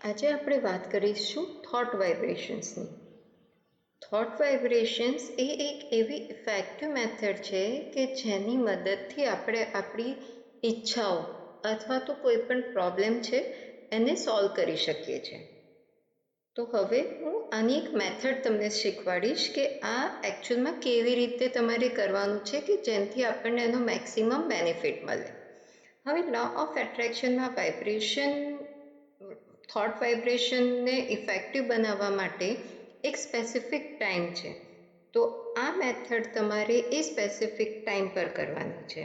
આજે આપણે વાત કરીશું થોટ વાઇબ્રેશન્સની. થોટ વાઇબ્રેશન્સ એ એક એવી ઇફેક્ટિવ મેથડ છે કે જેની મદદથી આપણે આપણી ઈચ્છાઓ અથવા તો કોઈ પણ પ્રોબ્લેમ છે એને સોલ્વ કરી શકીએ છીએ. તો હવે હું આની એક મેથડ તમને શીખવાડીશ કે આ એકચ્યુઅલમાં કેવી રીતે તમારે કરવાનું છે કે જેનાથી આપણને એનો મેક્સિમમ બેનિફિટ મળે. હવે લો ઓફ એટ્રેક્શનમાં વાઇબ્રેશન થોટ વાઇબ્રેશનને ઇફેક્ટિવ બનાવવા માટે એક સ્પેસિફિક ટાઈમ છે. તો આ મેથડ તમારે એ સ્પેસિફિક ટાઈમ પર કરવાની છે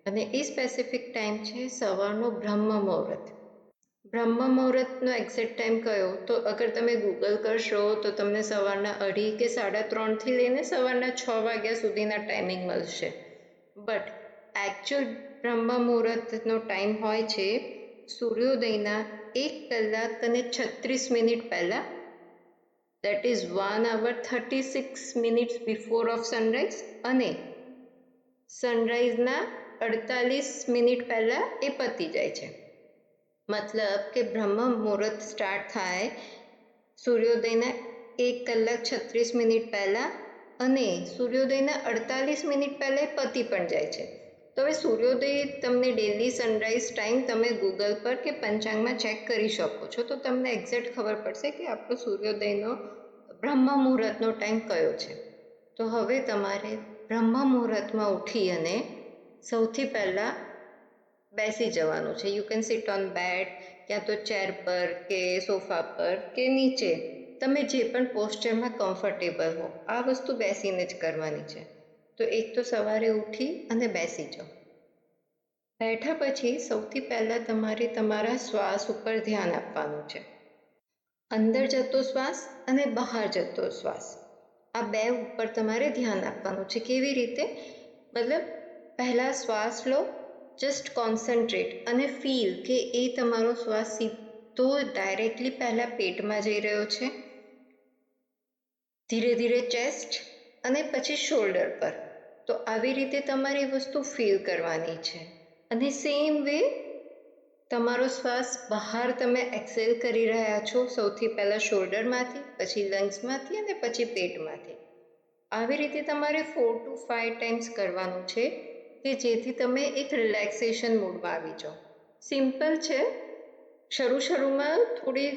અને એ સ્પેસિફિક ટાઈમ છે સવારનો બ્રહ્મ મુહૂર્ત. બ્રહ્મ મુહૂર્તનો એક્ઝેક્ટ ટાઈમ કયો? તો અગર તમે ગૂગલ કરશો તો તમને સવારના 2:30 કે 3:30થી લઈને સવારના 6 વાગ્યા સુધીના ટાઈમિંગ મળશે. બટ એકચ્યુઅલ બ્રહ્મ મુહૂર્તનો ટાઈમ હોય છે સૂર્યોદયના 1 કલાક અને 36 મિનિટ પહેલાં, that is 1 hour 36 minutes before of sunrise, અને સનરાઈઝના 48 મિનિટ પહેલાં એ પતી જાય છે. મતલબ કે બ્રહ્મ મુહૂર્ત સ્ટાર્ટ થાય સૂર્યોદયના 1 કલાક 36 મિનિટ પહેલાં અને સૂર્યોદયના 48 મિનિટ પહેલાં એ પતી પણ જાય છે. તો હવે સૂર્યોદય તમને ડેલી સનરાઈઝ ટાઈમ તમે ગૂગલ પર કે પંચાંગમાં ચેક કરી શકો છો, તો તમને એક્ઝેક્ટ ખબર પડશે કે આપણો સૂર્યોદયનો બ્રહ્મ મુહૂર્તનો ટાઈમ કયો છે. તો હવે તમારે બ્રહ્મ મુહૂર્તમાં ઉઠી અને સૌથી પહેલાં બેસી જવાનું છે. You can sit on bed, ક્યાં તો ચેર પર કે સોફા પર કે નીચે, તમે જે પણ પોસ્ચરમાં કમ્ફર્ટેબલ હો. આ વસ્તુ બેસીને જ કરવાની છે. તો એક તો સવારે ઉઠી અને બેસી જાઓ. બેઠા પછી સૌથી પહેલાં તમારે તમારા શ્વાસ ઉપર ધ્યાન આપવાનું છે. અંદર જતો શ્વાસ અને બહાર જતો શ્વાસ, આ બે ઉપર તમારે ધ્યાન આપવાનું છે. કેવી રીતે? મતલબ પહેલાં શ્વાસ લો, જસ્ટ કોન્સન્ટ્રેટ અને ફીલ કે એ તમારો શ્વાસ સીધો ડાયરેક્ટલી પહેલાં પેટમાં જઈ રહ્યો છે, ધીરે ધીરે ચેસ્ટ અને પછી શોલ્ડર પર. તો આવી રીતે તમારે એ વસ્તુ ફીલ કરવાની છે. અને સેમ વે તમારો શ્વાસ બહાર તમે એક્સેલ કરી રહ્યા છો, સૌથી પહેલાં શોલ્ડરમાંથી, પછી લંગ્સમાંથી અને પછી પેટમાંથી. આવી રીતે તમારે 4 to 5 ટાઈમ્સ કરવાનું છે કે જેથી તમે એક રિલેક્સેશન મૂડમાં આવી જાઓ. સિમ્પલ છે, શરૂમાં થોડી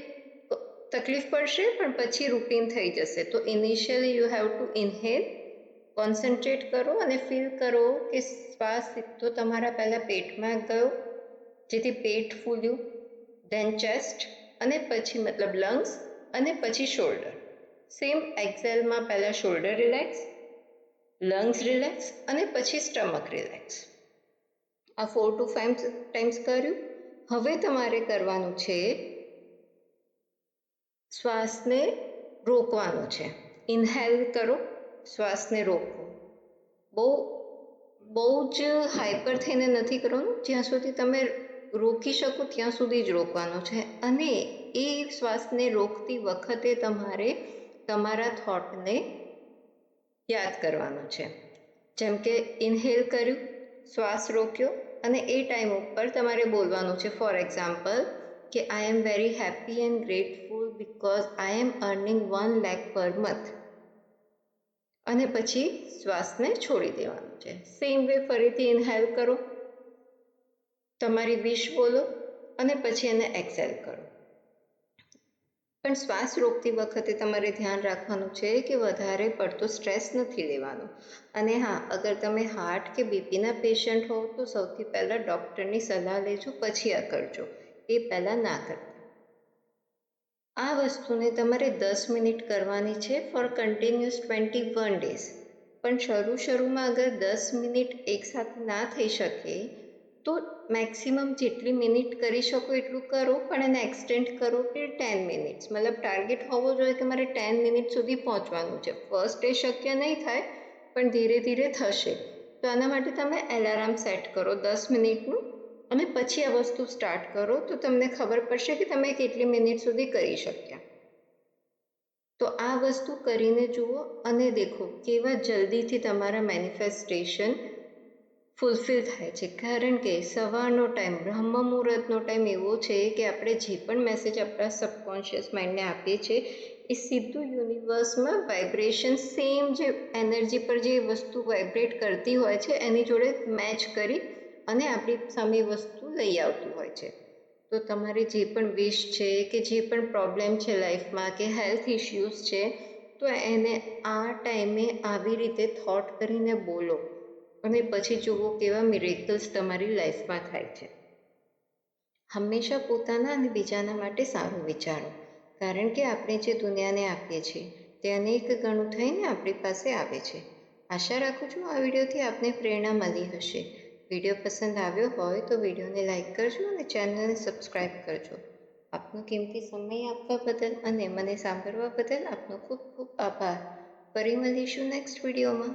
તકલીફ પડશે પણ પછી રૂટીન થઈ જશે. તો initially you have to inhale, concentrate કરો અને ફીલ કરો કે શ્વાસ સીધો તમારા પહેલાં પેટમાં ગયો, જેથી પેટ ફૂલ્યું, ધેન ચેસ્ટ અને પછી મતલબ લંગ્સ અને પછી શોલ્ડર. સેમ એક્સેલમાં પહેલાં શોલ્ડર રિલેક્સ, લંગ્સ રિલેક્સ અને પછી સ્ટમક રિલેક્સ. આ 4 to 5 ટાઈમ્સ કર્યું. હવે તમારે કરવાનું છે શ્વાસને રોકવાનું છે. ઇન્હેલ કરો, શ્વાસને રોકો. બહુ જ હાઈપર થઈને નથી કરવાનું, જ્યાં સુધી તમે રોકી શકો ત્યાં સુધી જ રોકવાનો છે. અને એ શ્વાસને રોકતી વખતે તમારે તમારા થોટને યાદ કરવાનો છે. જેમ કે ઇન્હેલ કર્યું, શ્વાસ રોક્યો અને એ ટાઈમ ઉપર તમારે બોલવાનું છે. ફોર એક્ઝામ્પલ કે I am very happy and grateful because I am earning 1 lakh per month. અને પછી શ્વાસને છોડી દેવાનું છે. સેમ વે ફરીથી ઇન્હેલ કરો, તમારી વિશ બોલો અને પછી એને એક્સેલ કરો. પણ શ્વાસ રોકતી વખતે તમારે ધ્યાન રાખવાનું છે કે વધારે પડતો સ્ટ્રેસ નથી લેવાનો. અને હા, અગર તમે હાર્ટ કે બીપીના પેશન્ટ હો તો સૌથી પહેલાં ડૉક્ટરની સલાહ લેજો, પછી આ કરજો, એ પહેલાં ના કરતા. આ વસ્તુને તમારે 10 મિનિટ કરવાની છે ફોર કન્ટિન્યુઅસ 21 ડેઝ. પણ શરૂમાં અગર 10 મિનિટ એકસાથે ના થઈ શકે તો મેક્સિમમ જેટલી મિનિટ કરી શકો એટલું કરો, પણ એને એક્સટેન્ડ કરો ટિલ 10 મિનિટ્સ. મતલબ ટાર્ગેટ હોવો જોઈએ કે મારે 10 મિનિટ સુધી પહોંચવાનું છે. ફર્સ્ટ ડે શક્ય નહીં થાય પણ ધીરે ધીરે થશે. તો આના માટે તમે એલાર્મ સેટ કરો 10 મિનિટનું અને પછી આ વસ્તુ સ્ટાર્ટ કરો, તો તમને ખબર પડશે કે તમે કેટલી મિનિટ સુધી કરી શક્યા. તો આ વસ્તુ કરીને જુઓ અને દેખો કેવા જલ્દીથી તમારા મેનિફેસ્ટેશન ફૂલફિલ થાય છે. કારણ કે સવારનો ટાઈમ, બ્રહ્મ મુહૂર્તનો ટાઈમ એવો છે કે આપણે જે પણ મેસેજ આપણા સબકોન્શિયસ માઇન્ડને આપીએ છીએ એ સીધું યુનિવર્સમાં વાઇબ્રેશન સેમ જે એનર્જી પર જે વસ્તુ વાઇબ્રેટ કરતી હોય છે એની જોડે મેચ કરી અને આપણી સામે વસ્તુ લઈ આવતું હોય છે. તો તમારે જે પણ વિશ છે કે જે પણ પ્રોબ્લેમ છે લાઈફમાં કે હેલ્થ ઇશ્યુઝ છે, તો એને આ ટાઈમે આવી રીતે થોટ કરીને બોલો અને પછી જુઓ કેવા મિરેકલ્સ તમારી લાઈફમાં થાય છે. હંમેશા પોતાના અને બીજાના માટે સારું વિચારો, કારણ કે આપણે જે દુનિયાને આપીએ છીએ તે અનેક ગણું થઈને આપણી પાસે આવે છે. આશા રાખું છું આ વિડીયોથી આપને પ્રેરણા મળી હશે. વિડીયો પસંદ આવ્યો હોય તો વિડીયોને લાઈક કરજો અને ચેનલને સબસ્ક્રાઈબ કરજો. આપનો કિંમતી સમય આપવા બદલ અને મને સાંભળવા બદલ આપનો ખૂબ ખૂબ આભાર. ફરી મળીશું નેક્સ્ટ વિડીયોમાં.